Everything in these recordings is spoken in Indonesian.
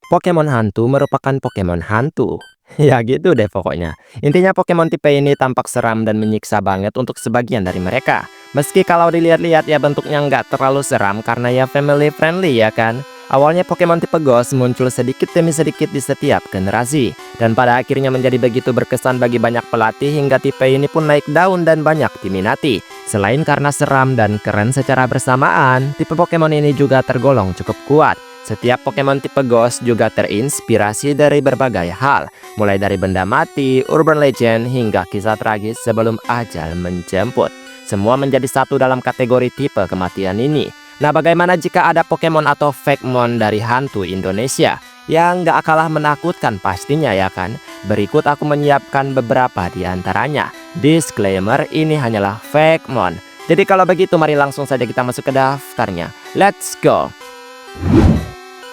Pokemon hantu merupakan Pokemon hantu. Ya gitu deh pokoknya. Intinya Pokemon tipe ini tampak seram dan menyiksa banget untuk sebagian dari mereka. Meski kalau dilihat-lihat ya bentuknya nggak terlalu seram karena ya family friendly ya kan. Awalnya Pokemon tipe Ghost muncul sedikit demi sedikit di setiap generasi. Dan pada akhirnya menjadi begitu berkesan bagi banyak pelatih hingga tipe ini pun naik daun dan banyak diminati. Selain karena seram dan keren secara bersamaan, tipe Pokemon ini juga tergolong cukup kuat. Setiap Pokemon tipe Ghost juga terinspirasi dari berbagai hal, mulai dari benda mati, urban legend, hingga kisah tragis sebelum ajal menjemput. Semua menjadi satu dalam kategori tipe kematian ini. Nah, bagaimana jika ada Pokemon atau Fakemon dari hantu Indonesia? Yang nggak kalah menakutkan pastinya ya kan? Berikut aku menyiapkan beberapa di antaranya. Disclaimer, ini hanyalah Fakemon. Jadi kalau begitu mari langsung saja kita masuk ke daftarnya. Let's go!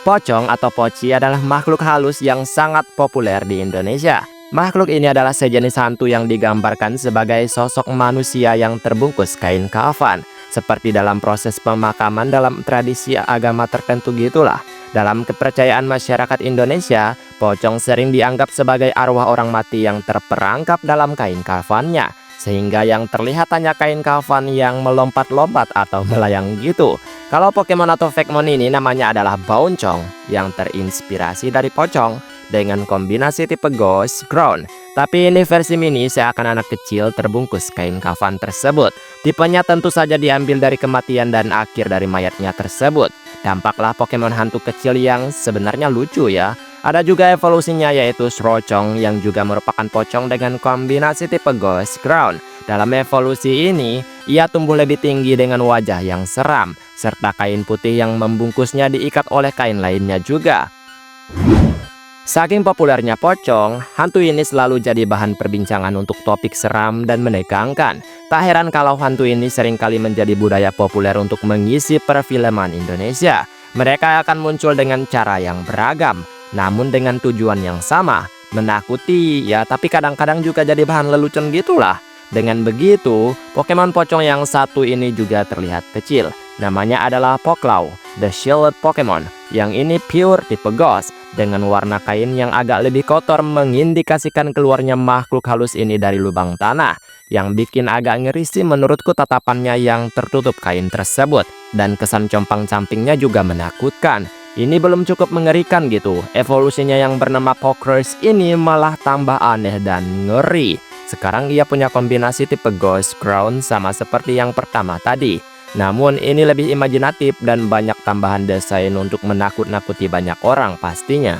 Pocong atau poci adalah makhluk halus yang sangat populer di Indonesia. Makhluk ini adalah sejenis hantu yang digambarkan sebagai sosok manusia yang terbungkus kain kafan. Seperti dalam proses pemakaman dalam tradisi agama tertentu gitulah. Dalam kepercayaan masyarakat Indonesia, pocong sering dianggap sebagai arwah orang mati yang terperangkap dalam kain kafannya. Sehingga yang terlihat hanya kain kafan yang melompat-lompat atau melayang gitu. Kalau Pokemon atau Fakemon ini namanya adalah Bauncong yang terinspirasi dari pocong dengan kombinasi tipe Ghost Ground. Tapi ini versi mini seakan anak kecil terbungkus kain kafan tersebut. Tipenya tentu saja diambil dari kematian dan akhir dari mayatnya tersebut. Dampaklah Pokemon hantu kecil yang sebenarnya lucu ya. Ada juga evolusinya yaitu Srocong yang juga merupakan pocong dengan kombinasi tipe Ghost Ground. Dalam evolusi ini, ia tumbuh lebih tinggi dengan wajah yang seram, serta kain putih yang membungkusnya diikat oleh kain lainnya juga. Saking populernya pocong, hantu ini selalu jadi bahan perbincangan untuk topik seram dan menegangkan. Tak heran kalau hantu ini seringkali menjadi budaya populer untuk mengisi perfilman Indonesia. Mereka akan muncul dengan cara yang beragam, namun dengan tujuan yang sama, menakuti ya, tapi kadang-kadang juga jadi bahan lelucon gitulah. Dengan begitu, Pokemon pocong yang satu ini juga terlihat kecil. Namanya adalah Poklau, The Shielded Pokemon. Yang ini pure tipe Ghost, dengan warna kain yang agak lebih kotor mengindikasikan keluarnya makhluk halus ini dari lubang tanah. Yang bikin agak ngeri sih menurutku tatapannya yang tertutup kain tersebut. Dan kesan compang-campingnya juga menakutkan. Ini belum cukup mengerikan gitu. Evolusinya yang bernama Pokers ini malah tambah aneh dan ngeri. Sekarang ia punya kombinasi tipe Ghost Ground sama seperti yang pertama tadi. Namun ini lebih imajinatif dan banyak tambahan desain untuk menakut-nakuti banyak orang pastinya.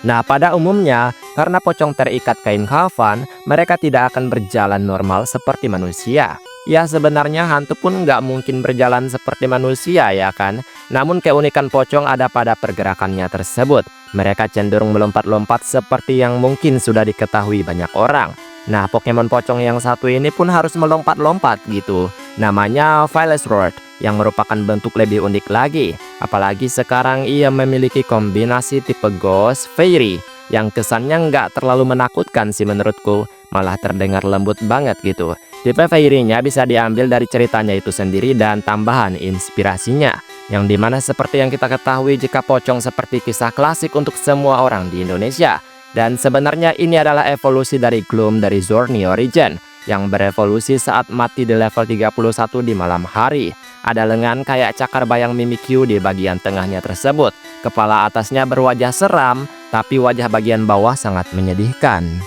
Nah, pada umumnya, karena pocong terikat kain kafan, mereka tidak akan berjalan normal seperti manusia. Ya sebenarnya hantu pun nggak mungkin berjalan seperti manusia ya kan. Namun keunikan pocong ada pada pergerakannya tersebut. Mereka cenderung melompat-lompat seperti yang mungkin sudah diketahui banyak orang. Nah, Pokemon pocong yang satu ini pun harus melompat-lompat gitu. Namanya Veilesword yang merupakan bentuk lebih unik lagi. Apalagi sekarang ia memiliki kombinasi tipe Ghost Fairy yang kesannya nggak terlalu menakutkan sih menurutku. Malah terdengar lembut banget gitu. Tipe Fairy-nya bisa diambil dari ceritanya itu sendiri dan tambahan inspirasinya. Yang dimana seperti yang kita ketahui jika pocong seperti kisah klasik untuk semua orang di Indonesia. Dan sebenarnya ini adalah evolusi dari Gloom dari Zorni Origin yang berevolusi saat mati di level 31 di malam hari. Ada lengan kayak cakar bayang Mimikyu di bagian tengahnya tersebut. Kepala atasnya berwajah seram, tapi wajah bagian bawah sangat menyedihkan.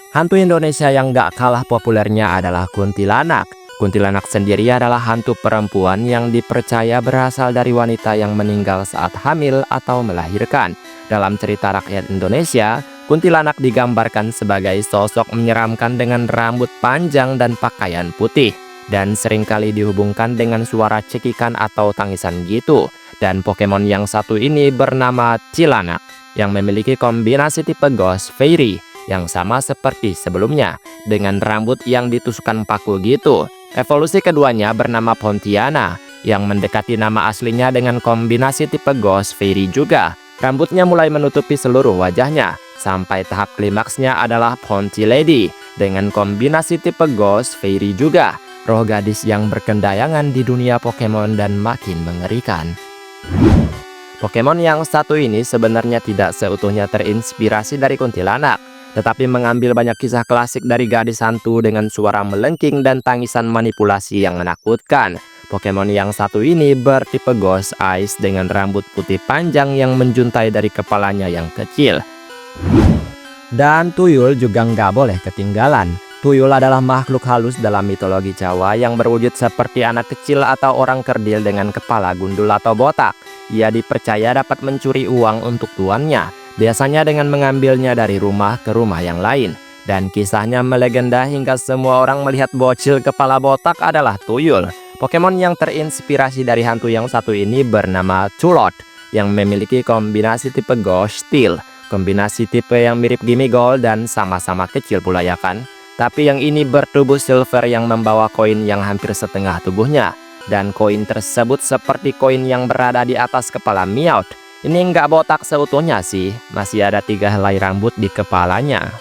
Hantu Indonesia yang gak kalah populernya adalah kuntilanak. Kuntilanak sendiri adalah hantu perempuan yang dipercaya berasal dari wanita yang meninggal saat hamil atau melahirkan. Dalam cerita rakyat Indonesia, kuntilanak digambarkan sebagai sosok menyeramkan dengan rambut panjang dan pakaian putih. Dan seringkali dihubungkan dengan suara cekikan atau tangisan gitu. Dan Pokemon yang satu ini bernama Cilanak, yang memiliki kombinasi tipe Ghost Fairy, yang sama seperti sebelumnya, dengan rambut yang ditusukkan paku gitu. Evolusi keduanya bernama Pontiana, yang mendekati nama aslinya dengan kombinasi tipe Ghost Fairy juga. Rambutnya mulai menutupi seluruh wajahnya, sampai tahap klimaksnya adalah Ponti Lady, dengan kombinasi tipe Ghost Fairy juga. Roh gadis yang berkendayangan di dunia Pokemon dan makin mengerikan. Pokemon yang satu ini sebenarnya tidak seutuhnya terinspirasi dari kuntilanak, tetapi mengambil banyak kisah klasik dari gadis hantu dengan suara melengking dan tangisan manipulasi yang menakutkan. Pokemon yang satu ini bertipe Ghost Eyes dengan rambut putih panjang yang menjuntai dari kepalanya yang kecil. Dan tuyul juga nggak boleh ketinggalan. Tuyul adalah makhluk halus dalam mitologi Jawa yang berwujud seperti anak kecil atau orang kerdil dengan kepala gundul atau botak. Ia dipercaya dapat mencuri uang untuk tuannya, biasanya dengan mengambilnya dari rumah ke rumah yang lain. Dan kisahnya melegenda hingga semua orang melihat bocil kepala botak adalah tuyul. Pokemon yang terinspirasi dari hantu yang satu ini bernama Tulot, yang memiliki kombinasi tipe Ghost Steel. Kombinasi tipe yang mirip Gimmighoul dan sama-sama kecil pula ya kan. Tapi yang ini bertubuh silver yang membawa koin yang hampir setengah tubuhnya. Dan koin tersebut seperti koin yang berada di atas kepala Meowth. Ini nggak botak seutuhnya sih, masih ada 3 helai rambut di kepalanya.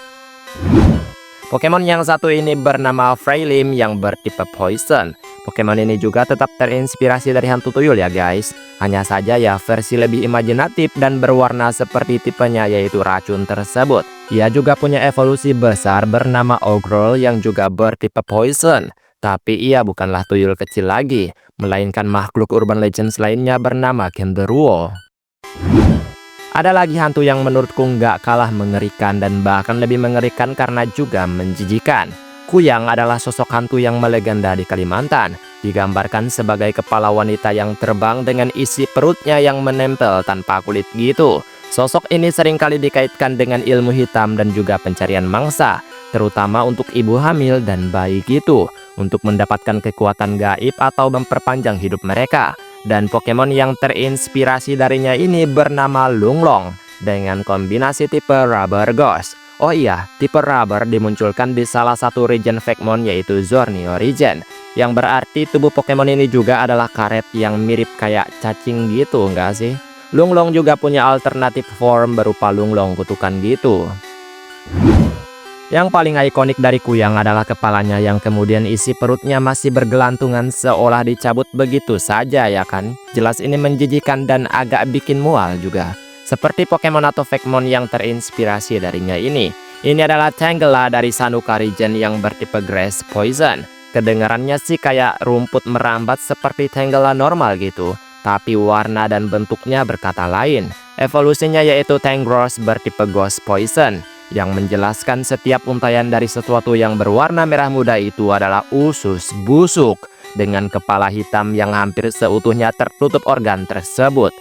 Pokemon yang satu ini bernama Freylim yang bertipe Poison. Pokemon ini juga tetap terinspirasi dari hantu tuyul ya guys. Hanya saja ya versi lebih imajinatif dan berwarna seperti tipenya yaitu racun tersebut. Ia juga punya evolusi besar bernama Ogrel yang juga bertipe Poison. Tapi ia bukanlah tuyul kecil lagi, melainkan makhluk urban legends lainnya bernama Genderuwo. Ada lagi hantu yang menurutku nggak kalah mengerikan dan bahkan lebih mengerikan karena juga menjijikan. Kuyang adalah sosok hantu yang melegenda di Kalimantan. Digambarkan sebagai kepala wanita yang terbang dengan isi perutnya yang menempel tanpa kulit gitu. Sosok ini seringkali dikaitkan dengan ilmu hitam dan juga pencarian mangsa, terutama untuk ibu hamil dan bayi gitu, untuk mendapatkan kekuatan gaib atau memperpanjang hidup mereka. Dan Pokemon yang terinspirasi darinya ini bernama Lunglong dengan kombinasi tipe Rubber Ghost. Oh iya, tipe Rubber dimunculkan di salah satu region Vekmon yaitu Zornio region, yang berarti tubuh Pokemon ini juga adalah karet yang mirip kayak cacing gitu nggak sih? Lunglong juga punya alternatif form berupa Lunglong kutukan gitu. Yang paling ikonik dari Kuyang adalah kepalanya yang kemudian isi perutnya masih bergelantungan seolah dicabut begitu saja ya kan. Jelas ini menjijikan dan agak bikin mual juga. Seperti Pokemon atau Vekmon yang terinspirasi darinya ini. Ini adalah Tangela dari Sanuka region yang bertipe Grass Poison. Kedengarannya sih kayak rumput merambat seperti Tangela normal gitu. Tapi warna dan bentuknya berkata lain. Evolusinya yaitu Tangrowth bertipe Ghost Poison, yang menjelaskan setiap untaian dari sesuatu yang berwarna merah muda itu adalah usus busuk dengan kepala hitam yang hampir seutuhnya tertutup organ tersebut.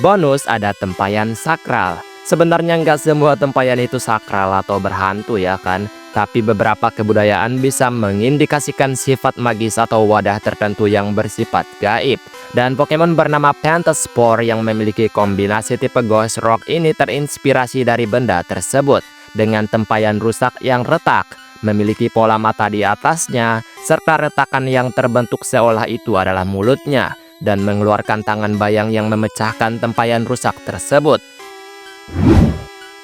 Bonus ada tempayan sakral. Sebenarnya nggak semua tempayan itu sakral atau berhantu ya kan, tapi beberapa kebudayaan bisa mengindikasikan sifat magis atau wadah tertentu yang bersifat gaib. Dan Pokemon bernama Pantaspore yang memiliki kombinasi tipe Ghost Rock ini terinspirasi dari benda tersebut, dengan tempayan rusak yang retak, memiliki pola mata di atasnya, serta retakan yang terbentuk seolah itu adalah mulutnya, dan mengeluarkan tangan bayang yang memecahkan tempayan rusak tersebut.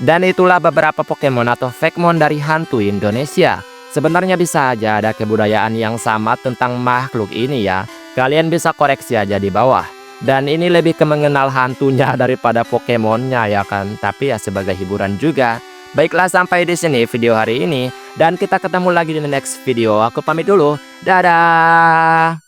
Dan itulah beberapa Pokemon atau Vekmon dari hantu Indonesia. Sebenarnya bisa aja ada kebudayaan yang sama tentang makhluk ini ya. Kalian bisa koreksi aja di bawah. Dan ini lebih ke mengenal hantunya daripada Pokemonnya ya kan. Tapi ya sebagai hiburan juga. Baiklah, sampai di sini video hari ini. Dan kita ketemu lagi di next video. Aku pamit dulu. Dadah.